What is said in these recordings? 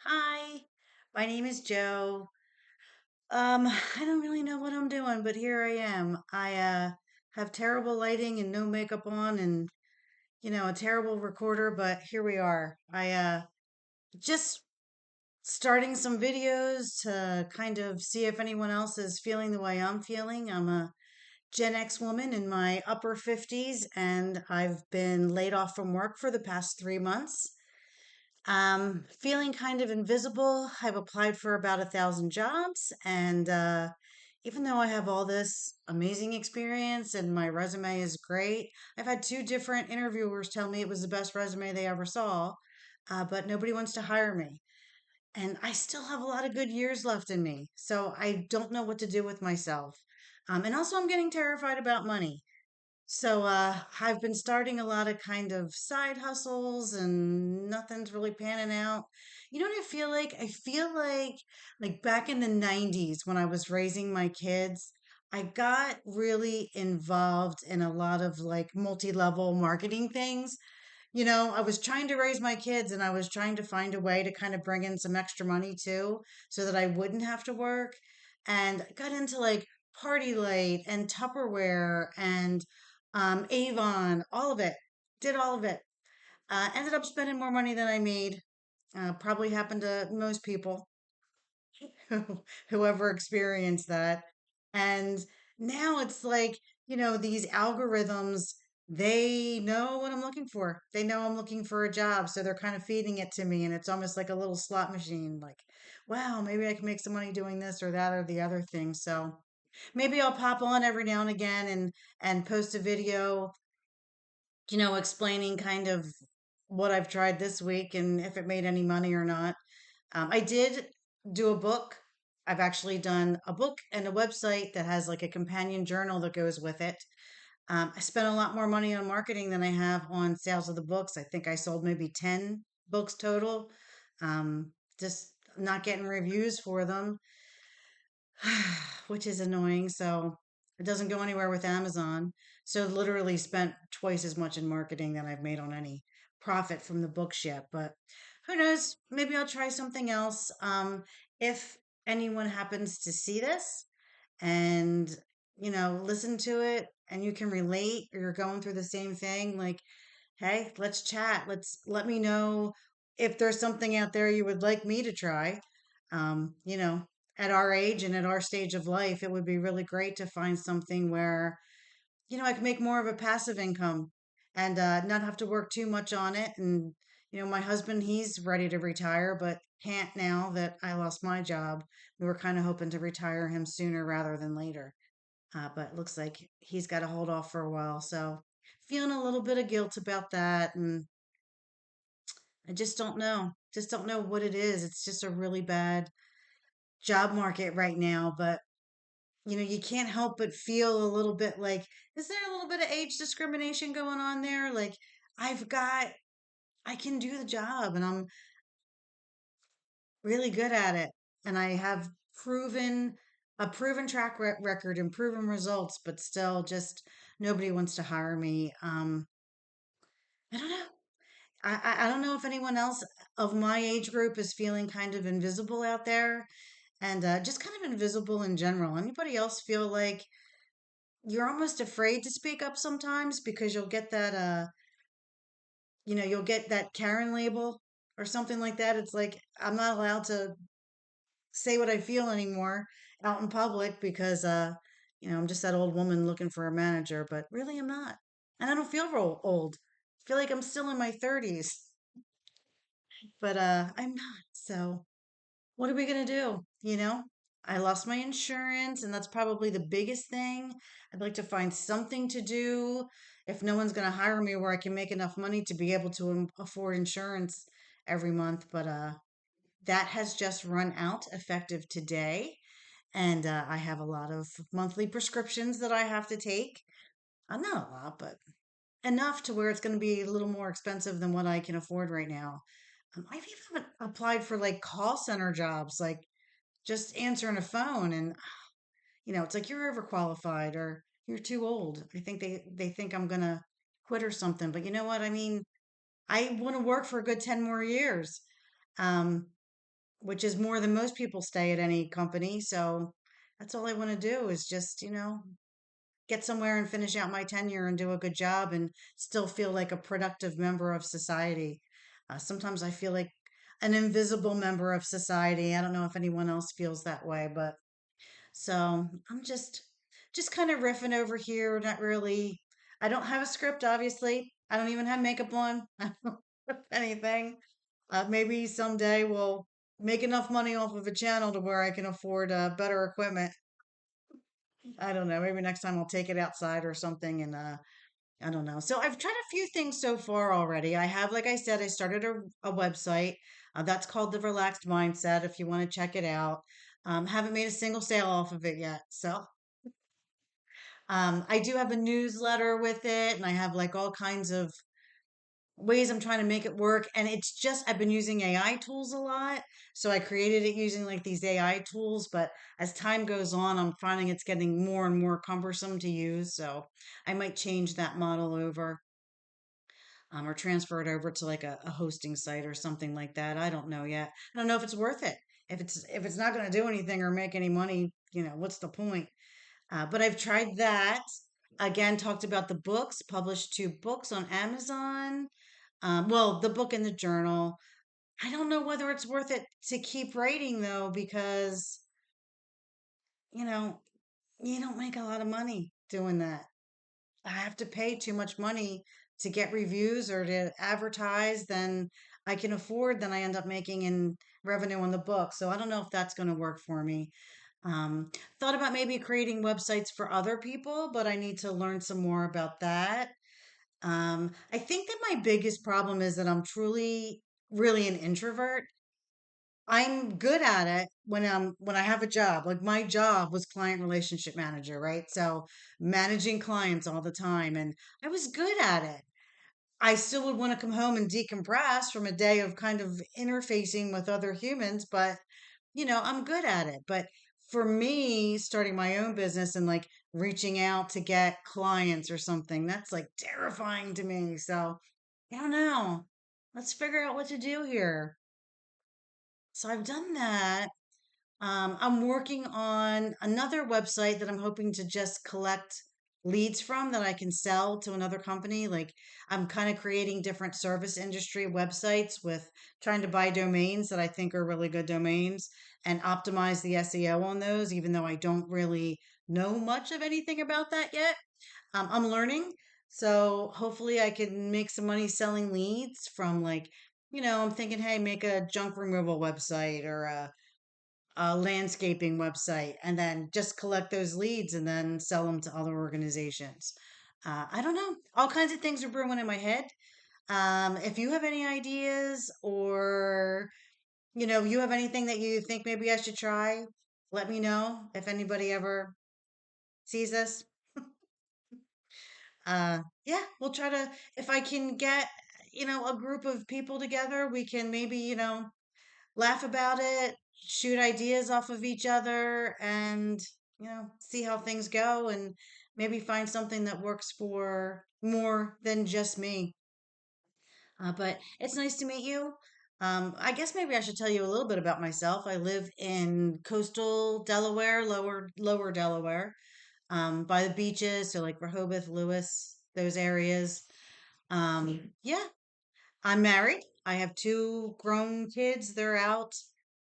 Hi, my name is Joe. I don't really know what I'm doing, but here I am. I have terrible lighting and no makeup on and a terrible recorder, but here we are. I just starting some videos to kind of see if anyone else is feeling the way I'm feeling. I'm a Gen X woman in my upper 50s and I've been laid off from work for the past 3 months. Feeling kind of invisible. I've applied for about 1,000 jobs, and even though I have all this amazing experience and my resume is great, I've had two different interviewers tell me it was the best resume they ever saw, but nobody wants to hire me. And I still have a lot of good years left in me, so I don't know what to do with myself. And also, I'm getting terrified about money. So I've been starting a lot of kind of side hustles and nothing's really panning out. You know what I feel like? I feel like back in the 90s when I was raising my kids, I got really involved in a lot of like multi-level marketing things. I was trying to raise my kids and I was trying to find a way to kind of bring in some extra money too, so that I wouldn't have to work. And I got into like Party Light and Tupperware and Avon, all of it. Did all of it. Ended up spending more money than I made. Probably happened to most people whoever experienced that. And now it's like, these algorithms, they know what I'm looking for. They know I'm looking for a job. So they're kind of feeding it to me. And it's almost like a little slot machine. Like, wow, maybe I can make some money doing this or that or the other thing. So maybe I'll pop on every now and again and post a video, explaining kind of what I've tried this week and if it made any money or not. I did do a book. I've actually done a book and a website that has like a companion journal that goes with it. I spent a lot more money on marketing than I have on sales of the books. I think I sold maybe 10 books total. Um, just not getting reviews for them, which is annoying. So it doesn't go anywhere with Amazon. So literally spent twice as much in marketing than I've made on any profit from the books yet. But who knows? Maybe I'll try something else. If anyone happens to see this and, listen to it and you can relate or you're going through the same thing, like, hey, let's chat. Let me know if there's something out there you would like me to try. Um, you know, at our age and at our stage of life, it would be really great to find something where, I could make more of a passive income and not have to work too much on it. And, my husband, he's ready to retire, but can't now that I lost my job. We were kind of hoping to retire him sooner rather than later. But it looks like he's got to hold off for a while. So feeling a little bit of guilt about that. And I just don't know. Just don't know what it is. It's just a really bad job market right now. But, you can't help but feel a little bit like, is there a little bit of age discrimination going on there? Like, I've got, I can do the job and I'm really good at it. And I have proven a proven record and proven results, but still just nobody wants to hire me. I don't know. I don't know if anyone else of my age group is feeling kind of invisible out there and just kind of invisible in general. Anybody else feel like you're almost afraid to speak up sometimes because you'll get that Karen label or something like that. It's like I'm not allowed to say what I feel anymore out in public because I'm just that old woman looking for a manager, but really I'm not. And I don't feel real old. I feel like I'm still in my 30s, but I'm not. So what are we going to do? I lost my insurance, and that's probably the biggest thing. I'd like to find something to do if no one's going to hire me where I can make enough money to be able to afford insurance every month. But that has just run out effective today. And I have a lot of monthly prescriptions that I have to take. Not a lot, but enough to where it's going to be a little more expensive than what I can afford right now. I've even applied for like call center jobs, like just answering a phone, and it's like you're overqualified or you're too old. I think they think I'm gonna quit or something. But you know what? I mean, I want to work for a good 10 more years. Um, which is more than most people stay at any company. So that's all I want to do is just, get somewhere and finish out my tenure and do a good job and still feel like a productive member of society. Sometimes I feel like an invisible member of society. I don't know if anyone else feels that way, but so I'm just kind of riffing over here. Not really. I don't have a script, obviously. I don't even have makeup on. I don't have anything. Maybe someday we'll make enough money off of a channel to where I can afford better equipment. I don't know. Maybe next time I'll take it outside or something and I don't know. So I've tried a few things so far already. I have, like I said, I started a website. That's called The Relaxed Mindset if you want to check it out. Haven't made a single sale off of it yet. So I do have a newsletter with it and I have like all kinds of ways I'm trying to make it work. And it's just, I've been using AI tools a lot. So I created it using like these AI tools. But as time goes on, I'm finding it's getting more and more cumbersome to use. So I might change that model over or transfer it over to like a hosting site or something like that. I don't know yet. I don't know if it's worth it. If it's not going to do anything or make any money, what's the point? But I've tried that. Again, talked about the books, published 2 books on Amazon. Well, the book and the journal. I don't know whether it's worth it to keep writing though, because, you know, you don't make a lot of money doing that. I have to pay too much money to get reviews or to advertise than I can afford, than I end up making in revenue on the book. So I don't know if that's going to work for me. Um, Thought about maybe creating websites for other people, but I need to learn some more about that. I think that my biggest problem is that I'm truly, really an introvert. I'm good at it when I have a job. Like my job was client relationship manager, right? So managing clients all the time, and I was good at it. I still would want to come home and decompress from a day of kind of interfacing with other humans, but I'm good at it. But for me, starting my own business and like reaching out to get clients or something, that's like terrifying to me. So I don't know. Let's figure out what to do here. So I've done that. I'm working on another website that I'm hoping to just collect leads from that I can sell to another company. Like I'm kind of creating different service industry websites with trying to buy domains that I think are really good domains and optimize the SEO on those, even though I don't really know much of anything about that yet. I'm learning. So hopefully I can make some money selling leads from like, I'm thinking, hey, make a junk removal website or a landscaping website and then just collect those leads and then sell them to other organizations. I don't know. All kinds of things are brewing in my head. If you have any ideas or, you have anything that you think maybe I should try, let me know if anybody ever sees this. Yeah, we'll try to, if I can get, a group of people together, we can maybe, laugh about it, shoot ideas off of each other, and see how things go, and maybe find something that works for more than just me. But it's nice to meet you. I guess maybe I should tell you a little bit about myself. I live in coastal Delaware, lower Delaware, by the beaches, so like Rehoboth, Lewis, those areas. Yeah, I'm married. I have 2 grown kids. They're out.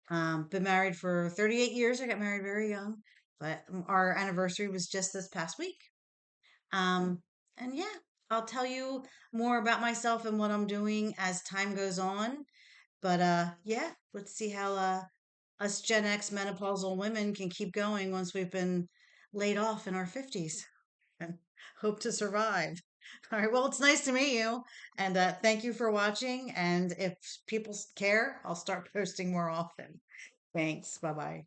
Been married for 38 years. I got married very young, but our anniversary was just this past week. Um, and yeah, I'll tell you more about myself and what I'm doing as time goes on. But yeah, let's see how us Gen X menopausal women can keep going once we've been laid off in our 50s and hope to survive. All right. Well, it's nice to meet you. And thank you for watching. And if people care, I'll start posting more often. Thanks. Bye bye.